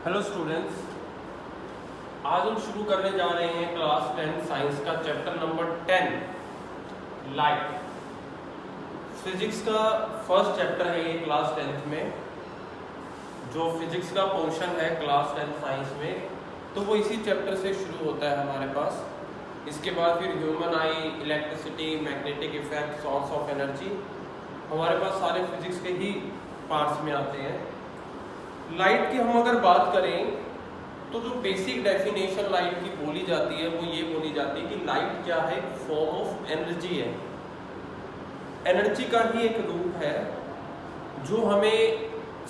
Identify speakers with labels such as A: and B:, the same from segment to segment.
A: Hello students, आज हम शुरू करने जा रहे हैं क्लास 10 साइंस का चैप्टर नंबर 10 लाइट। फिजिक्स का फर्स्ट चैप्टर है ये क्लास 10th में। जो फिजिक्स का पोर्शन है क्लास 10 साइंस में, तो वो इसी चैप्टर से शुरू होता है हमारे पास। इसके बाद फिर human I, electricity, magnetic effect, source of energy, हमारे पास सारे फिजिक्स के ही पार्ट्स में आते हैं। लाइट की हम अगर बात करें तो जो बेसिक डेफिनेशन लाइट की बोली जाती है वो ये बोली जाती है कि लाइट क्या है, फॉर्म ऑफ एनर्जी है। एनर्जी का ही एक रूप है जो हमें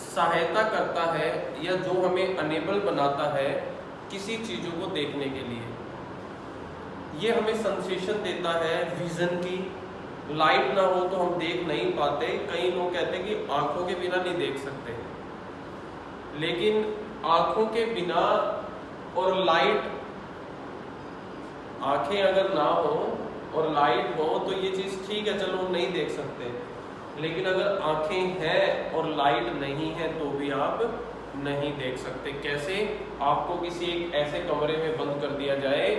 A: सहायता करता है या जो हमें अनेबल बनाता है किसी चीज़ों को देखने के लिए। ये हमें सेंसेशन देता है विजन की। लाइट ना हो तो हम देख नहीं पाते। कई लोग कहते हैं कि आंखों के बिना नहीं देख सकते, लेकिन आंखों के बिना और लाइट, आंखें अगर ना हो और लाइट हो तो ये चीज़ ठीक है, चलो हम नहीं देख सकते। लेकिन अगर आंखें हैं और लाइट नहीं है तो भी आप नहीं देख सकते। कैसे? आपको किसी एक ऐसे कमरे में बंद कर दिया जाए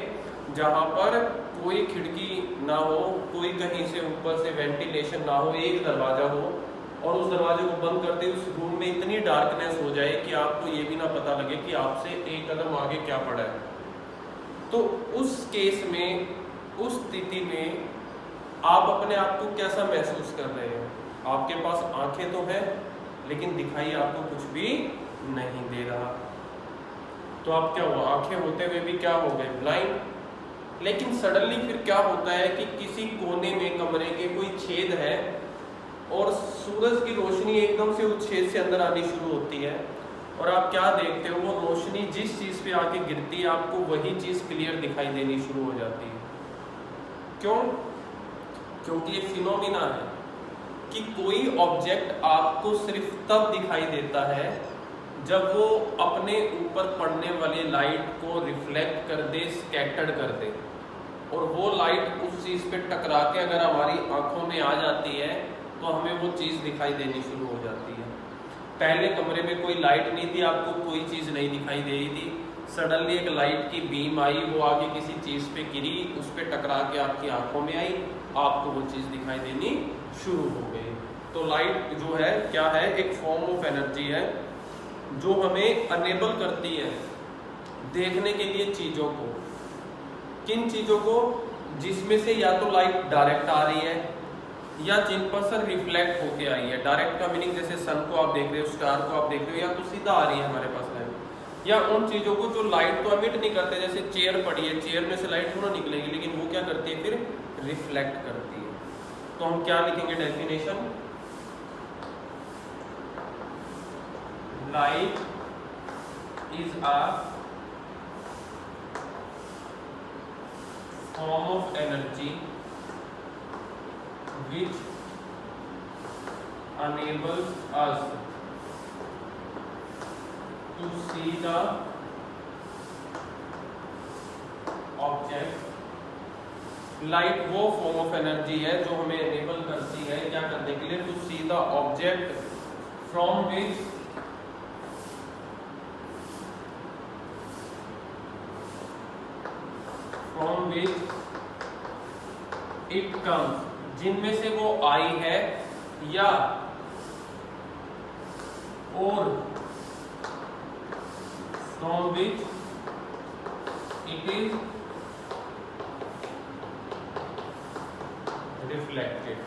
A: जहां पर कोई खिड़की ना हो, कोई कहीं से ऊपर से वेंटिलेशन ना हो, एक दरवाजा हो, और उस दरवाजे को बंद करते उस रूम में इतनी डार्कनेस हो जाए कि आपको ये भी ना पता लगे कि आपसे एक कदम आगे क्या पड़ा है। तो उस केस में, उस स्थिति में आप अपने आप को कैसा महसूस कर रहे हैं? आपके पास आंखें तो हैं लेकिन दिखाई आपको कुछ भी नहीं दे रहा। तो आप क्या हुआ? आंखें होते हुए भी क्या हो गए? ब्लाइंड। लेकिन सडनली फिर क्या होता है कि किसी कोने में कमरे के कोई छेद है और सूरज की रोशनी एकदम से उस छेद से अंदर आनी शुरू होती है, और आप क्या देखते हो? वो रोशनी जिस चीज़ पे आके गिरती है आपको वही चीज़ क्लियर दिखाई देनी शुरू हो जाती है। क्यों? क्योंकि ये फिनोमिना है कि कोई ऑब्जेक्ट आपको सिर्फ तब दिखाई देता है जब वो अपने ऊपर पड़ने वाली लाइट को रिफ्लेक्ट कर दे, स्कैटर्ड कर दे, और वो लाइट उस चीज़ पे टकरा के अगर हमारी आंखों में आ जाती है तो हमें वो चीज़ दिखाई देनी शुरू हो जाती है। पहले कमरे में कोई लाइट नहीं थी, आपको कोई चीज़ नहीं दिखाई दे रही थी। सडनली एक लाइट की बीम आई, वो आगे किसी चीज़ पे गिरी, उस पे टकरा के आपकी आंखों में आई, आपको वो चीज़ दिखाई देनी शुरू हो गई। तो लाइट जो है क्या है? एक फॉर्म ऑफ एनर्जी है जो हमें अनेबल करती है देखने के लिए चीज़ों को। किन चीज़ों को? जिसमें से या तो लाइट डायरेक्ट आ रही है या जिन पर सर रिफ्लेक्ट होके आई है। डायरेक्ट का मीनिंग जैसे सन को आप देख रहे हो, स्टार को आप देख रहे हो, या तो सीधा आ रही है हमारे पास लाइट। या उन चीज़ों को जो लाइट तो एमिट नहीं करते, जैसे चेयर पड़ी है, चेयर में से लाइट थोड़ा निकलेगी, लेकिन वो क्या करती है? फिर रिफ्लेक्ट करती है। तो हम क्या लिखेंगे definition? Light is a form of energy which enables us to see the object। Light वो फॉर्म ऑफ एनर्जी है जो हमें एनेबल करती है क्या करने के लिए? To see the object from which it comes, जिनमें से वो आई है, या और from which it is reflected,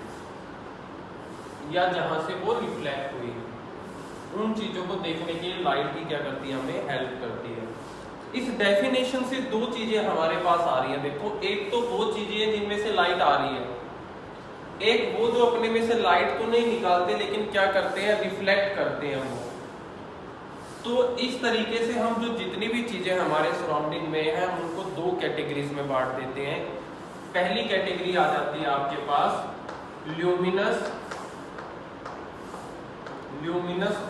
A: या जहां से वो रिफ्लेक्ट हुई। उन चीजों को देखने के लिए लाइट भी क्या करती है? हमें हेल्प करती है। इस डेफिनेशन से दो चीजें हमारे पास आ रही है। देखो, एक तो वो चीजें हैं जिनमें से लाइट आ रही है, एक वो जो अपने में से लाइट तो नहीं निकालते लेकिन क्या करते हैं? रिफ्लेक्ट करते हैं वो। तो इस तरीके से हम जो जितनी भी चीजें हमारे सराउंडिंग में हैं उनको दो कैटेगरीज में बांट देते हैं। पहली कैटेगरी आ जाती है आपके पास ल्यूमिनस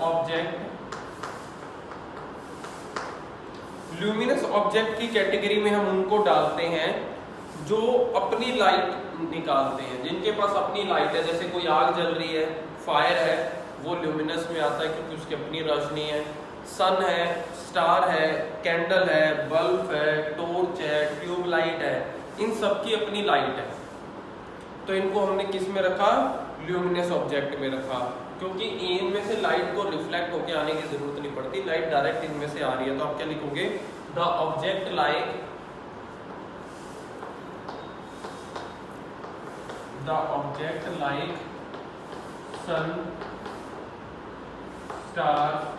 A: ऑब्जेक्ट। ल्यूमिनस ऑब्जेक्ट की कैटेगरी में हम उनको डालते हैं जो अपनी लाइट निकालते हैं, जिनके पास अपनी लाइट है। जैसे कोई आग जल रही है, फायर है, वो ल्यूमिनस में आता है क्योंकि उसकी अपनी रोशनी है। सन है, स्टार है, कैंडल है, बल्ब है, टॉर्च है, ट्यूबलाइट है, इन सब की अपनी लाइट है। तो इनको हमने किस में रखा? ल्यूमिनस ऑब्जेक्ट में रखा, क्योंकि इनमें से लाइट को रिफ्लेक्ट होकर आने की जरूरत नहीं पड़ती, लाइट डायरेक्ट इनमें से आ रही है। तो आप क्या लिखोगे? The object like sun, star,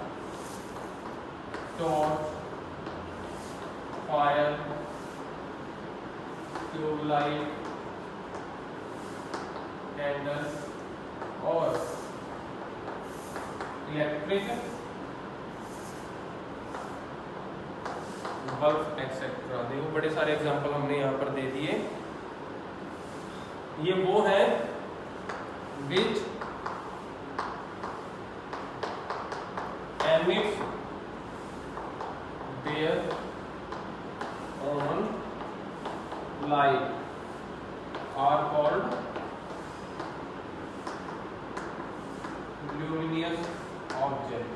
A: torch, fire, tubelight, candle और इलेक्ट्रिक बल्ब एक्सेट्रा। देखो बड़े सारे एग्जांपल हमने यहाँ पर दे दिए। ये वो है which emits their own light are called luminous object।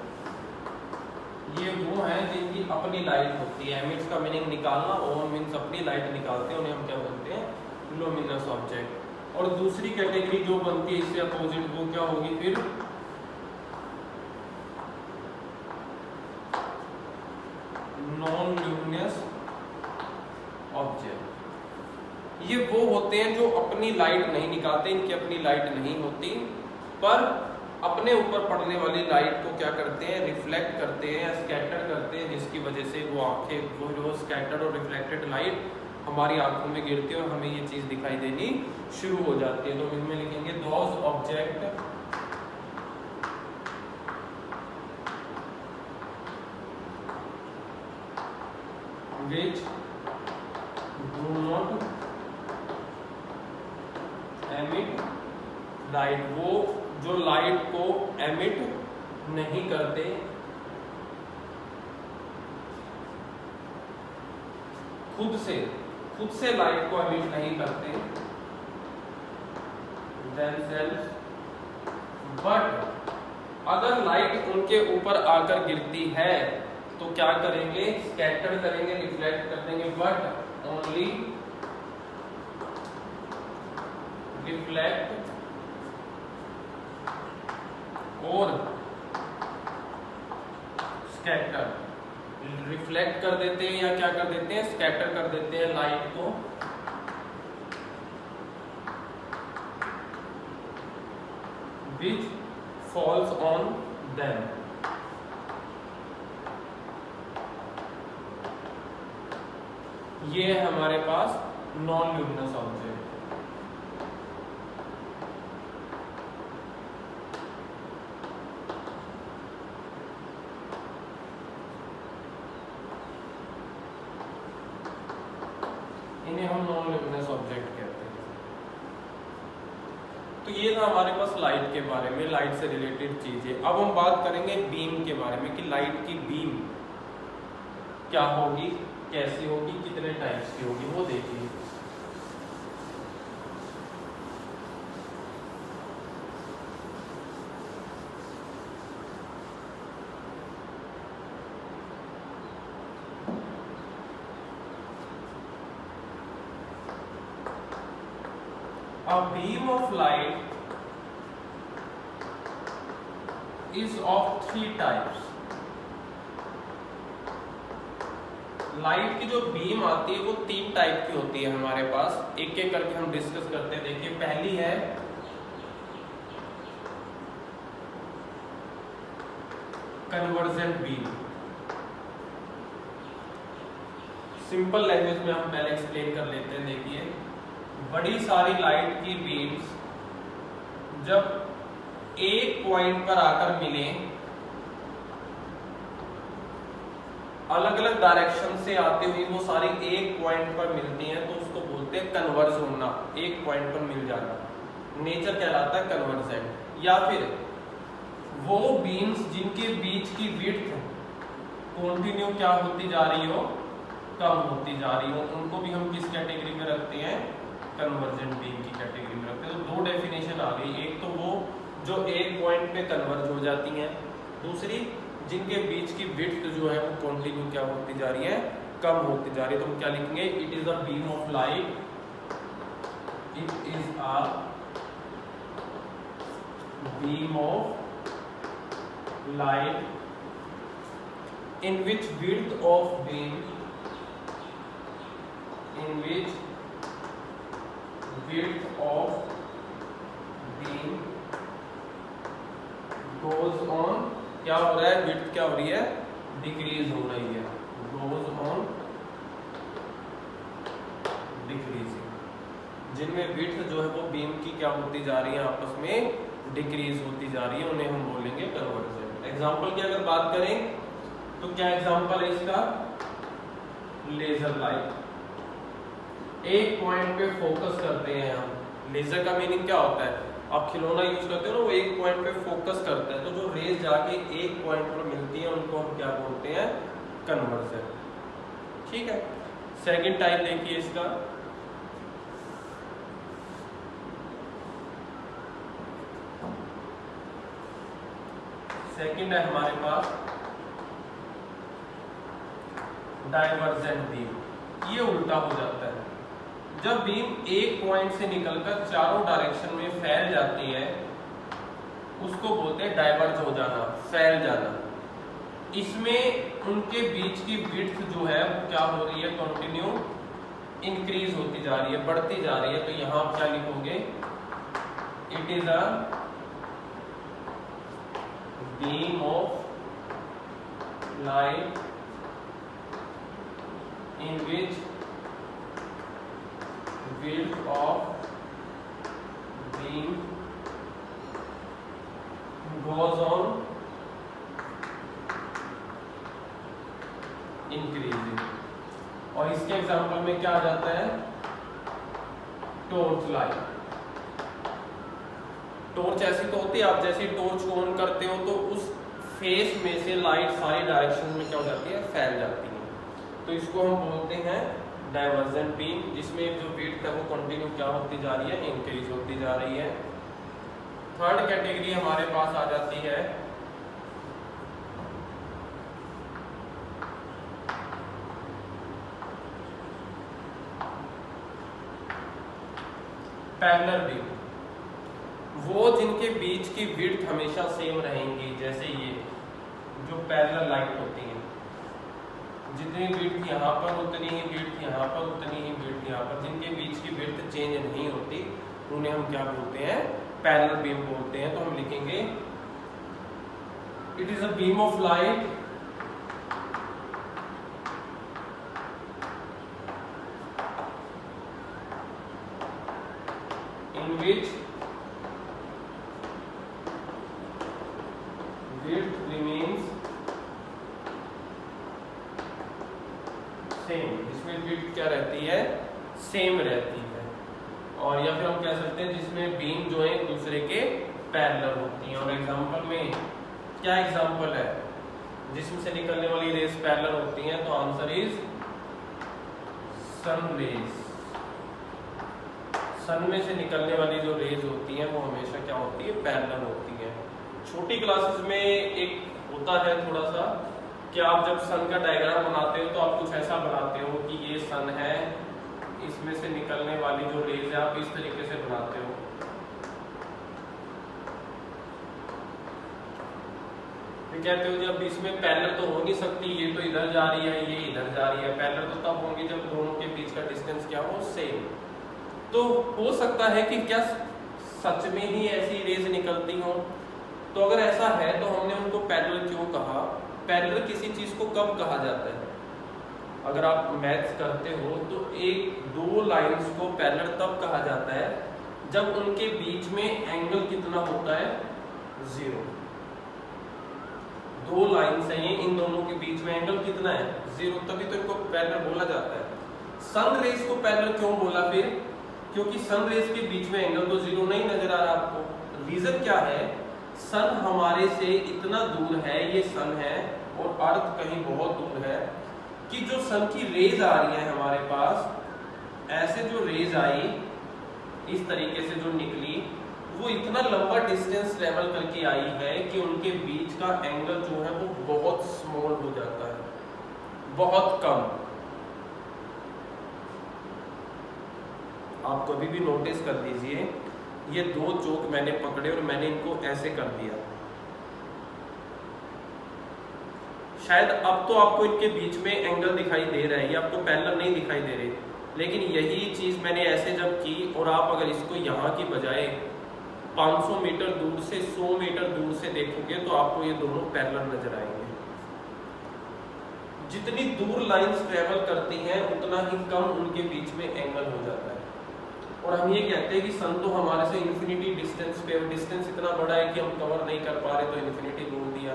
A: ये वो हैं जिनकी अपनी लाइट होती है। एमिट्स का मीनिंग निकालना, ओन मीन्स अपनी लाइट निकालते हैं, उन्हें हम क्या बोलते हैं? Luminous object. और दूसरी कैटेगरी जो बनती है इससे अपोजिट, वो क्या होगी फिर? Non luminous object. ये वो होते हैं जो अपनी लाइट नहीं निकालते, इनकी अपनी लाइट नहीं होती, पर अपने ऊपर पड़ने वाली लाइट को क्या करते हैं? रिफ्लेक्ट करते हैं, स्कैटर करते हैं, जिसकी वजह से वो आंखें, वो जो स्कैटर्ड और रिफ्लेक्टेड लाइट हमारी आंखों में गिरती है और हमें ये चीज दिखाई देनी शुरू हो जाती है। तो इनमें लिखेंगे those object which do not emit light, वो जो लाइट को एमिट नहीं करते, खुद से लाइट को एमिट नहीं करते themselves, बट अगर लाइट उनके ऊपर आकर गिरती है तो क्या करेंगे? स्कैटर करेंगे, रिफ्लेक्ट कर देंगे, बट ओनली रिफ्लेक्ट और स्कैटर। रिफ्लेक्ट कर देते हैं या क्या कर देते हैं? स्कैटर कर देते हैं लाइट को, which falls on them। ये है हमारे पास नॉन ल्यूमिनस ऑब्जेक्ट। इन्हें हम नॉन ल्यूमिनस ऑब्जेक्ट कहते हैं। तो ये था हमारे पास लाइट के बारे में, लाइट से रिलेटेड चीजें। अब हम बात करेंगे बीम के बारे में कि लाइट की बीम क्या होगी, कैसी होगी, कितने टाइप्स की होगी, वो देखिए। A beam of light is of 3 types। Light की जो बीम आती है वो 3 टाइप की होती है हमारे पास। एक एक करके हम डिस्कस करते हैं। देखिए पहली है कन्वर्जेंट बीम। सिंपल लैंग्वेज में हम पहले एक्सप्लेन कर लेते हैं। देखिए बड़ी सारी लाइट की बीम्स जब एक पॉइंट पर आकर मिले, अलग अलग डायरेक्शन से आते हुए वो सारी एक पॉइंट पर मिलती हैं, तो उसको बोलते हैं कन्वर्ज होना, एक पॉइंट पर मिल जाना। नेचर कहलाता है कन्वर्जेंट। या फिर वो बीम्स जिनके बीच की विड्थ कंटिन्यू क्या होती जा रही हो, कम होती जा रही हो, उनको भी हम किस कैटेगरी में रखते हैं? कन्वर्जेंट बीम की कैटेगरी में रखते हैं। तो 2 डेफिनेशन आ गई। एक तो वो जो एक पॉइंट पे कन्वर्ज हो जाती हैं, दूसरी जिनके बीच की विड्थ जो है वो कंटिन्यू क्या होती जा रही है, कम होती जा रही है। तो हम क्या लिखेंगे, it is a beam of light, it is a beam of light in which width of beam, in which width of beam goes on, क्या हो रहा है, विड्थ क्या हो रही है, डिक्रीज हो रही है, गोज ऑन डिक्रीजिंग, जिनमें विड्थ जो है वो बीम की क्या होती जा रही है, आपस में डिक्रीज होती जा रही है, उन्हें हम बोलेंगे कन्वर्जन। एग्जांपल की अगर बात करें तो क्या एग्जांपल है इसका, लेजर लाइट, एक पॉइंट पे फोकस करते हैं हम। लेजर का मीनिंग क्या होता है, आप खिलौना यूज करते हो ना, वो एक पॉइंट पे फोकस करते हैं, तो जो रेज जाके एक पॉइंट पर मिलती है उनको हम क्या बोलते हैं, कन्वर्जन। ठीक है, सेकंड टाइप देखिए इसका, सेकंड है हमारे पास डाइवर्जेंट बीम। ये उल्टा हो जाता है, जब बीम एक पॉइंट से निकलकर चारों डायरेक्शन में फैल जाती है उसको बोलते हैं डाइवर्ज हो जाना, फैल जाना। इसमें उनके बीच की विड्थ जो है वो क्या हो रही है, कंटिन्यू इंक्रीज होती जा रही है, बढ़ती जा रही है। तो यहां आप क्या लिखोगे, it is a beam of light in which width of beam goes on increasing। और इसके एग्जांपल में क्या आ जाता है, टॉर्च लाइट। टॉर्च ऐसी तो होती है, आप जैसे टॉर्च को ऑन करते हो तो उस फेस में से लाइट सारी डायरेक्शन में क्या हो जाती है, फैल जाती है। तो इसको हम बोलते हैं डाइवर्जेंट बीम, जिसमें जो विड्थ है वो कंटिन्यू क्या होती जा रही है, इंक्रीज होती जा रही है। थर्ड कैटेगरी हमारे पास आ जाती है पैरेलल बीम। वो जिनके बीच की विड्थ हमेशा सेम रहेंगी, जैसे ये जो पैरेलल लाइट होती है, जितनी विड्थ यहाँ पर उतनी ही विड्थ यहाँ पर, उतनी ही विड्थ यहाँ पर, जिनके बीच की विड्थ चेंज नहीं होती उन्हें हम क्या बोलते हैं, पैरेलल बीम बोलते हैं। तो हम लिखेंगे it is a beam of light in which width remains same, जिसमें विड्थ क्या रहती है, सेम रहती है। और या फिर हम कह सकते हैं जिसमें बीम जो है एक दूसरे के पैरेलल होती हैं। और एग्जांपल में क्या एग्जांपल है, जिसमें से निकलने वाली रेज पैरेलल होती हैं, तो आंसर इज सन रेज। सन में से निकलने वाली जो रेज होती हैं वो हमेशा क्या होती है, पैरेलल होती हैं। छोटी क्लासेस में एक होता है थोड़ा सा कि आप जब सन का डायग्राम बनाते हो तो आप कुछ ऐसा बनाते हो कि ये सन है, इसमें से निकलने वाली जो रेज है आप इस तरीके से बनाते हो। कहते हो जब इसमें पैरेलल तो हो नहीं सकती, ये तो इधर जा रही है, ये इधर जा रही है, पैरेलल तो तब होंगी जब दोनों के बीच का डिस्टेंस क्या हो, सेम। तो हो सकता है कि क्या सच में ही ऐसी रेज निकलती हो, तो अगर ऐसा है तो हमने उनको पैरेलल क्यों कहा। पैरेलल किसी चीज को कब कहा जाता है, अगर आप मैथ्स करते हो तो एक दो लाइंस को पैरेलल तब कहा जाता है जब उनके बीच में एंगल कितना होता है, 0। दो लाइंस हैं ये, इन दोनों के बीच में एंगल कितना है, 0, तभी तो इनको पैरेलल बोला जाता है। सन रेज को पैरेलल क्यों बोला फिर, क्योंकि सन रेज के बीच में एंगल तो 0 नहीं नजर आ रहा आपको। रीजन क्या है, सन हमारे से इतना दूर है, ये सन है और अर्थ कहीं बहुत दूर है, कि जो सन की रेज आ रही है हमारे पास, ऐसे जो रेज आई इस तरीके से जो निकली, वो इतना लंबा डिस्टेंस ट्रेवल करके आई है कि उनके बीच का एंगल जो है वो बहुत स्मॉल हो जाता है, बहुत कम। आप कभी भी नोटिस कर लीजिए, ये दो चौक मैंने पकड़े और मैंने इनको ऐसे कर दिया, शायद अब तो आपको इनके बीच में एंगल दिखाई दे रहा है, ये आपको पैरेलल नहीं दिखाई दे रहे, लेकिन यही चीज मैंने ऐसे जब की और आप अगर इसको यहाँ की बजाय 500 मीटर दूर से 100 मीटर दूर से देखोगे तो आपको ये दोनों पैरेलल नजर आएंगे। जितनी दूर लाइंस ट्रेवल करती हैं उतना ही कम उनके बीच में एंगल हो जाता है। और हम ये कहते हैं कि सन तो हमारे से इन्फिनिटी डिस्टेंस पे, डिस्टेंस इतना बड़ा है कि हम कवर नहीं कर पा रहे तो इन्फिनिटी बोल दिया।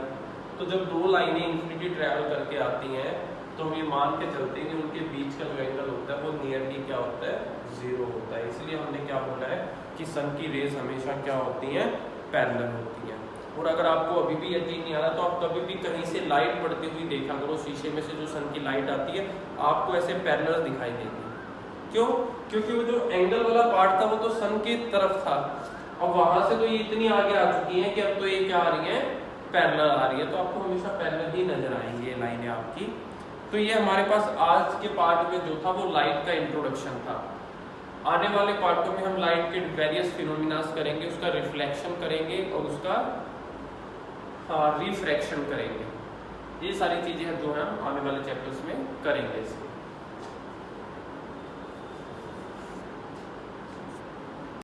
A: तो जब दो लाइनें इन्फिनिटी ट्रेवल करके आती हैं तो हम ये मान के चलते हैं कि उनके बीच का जो एंगल होता है वो नियरली क्या होता है, 0 होता है। इसलिए हमने क्या बोला है कि सन की रेज हमेशा क्या होती हैं, पैरेलल होती हैं। और अगर आपको अभी भी यकीन नहीं आ रहा तो आप कभी भी कहीं से लाइट पड़ती हुई देखा करो, शीशे में से जो सन की लाइट आती है आपको ऐसे पैरेलल दिखाई देगी। क्यों? क्योंकि वो जो एंगल वाला पार्ट था वो तो सन की तरफ था, और वहां से तो ये इतनी आगे आ चुकी हैं कि अब तो ये क्या आ रही है, पैरेलल आ रही है। तो आपको हमेशा पैरेलल ही नजर आएंगी ये लाइनें आपकी। तो ये हमारे पास आज के पार्ट में जो था वो लाइट का इंट्रोडक्शन था। आने वाले पार्टों में हम लाइट के वेरियस फिनोमिनास करेंगे, उसका रिफ्लेक्शन करेंगे और उसका रिफ्रैक्शन करेंगे। ये सारी चीजें जो है हम आने वाले चैप्टर्स में करेंगे इसके।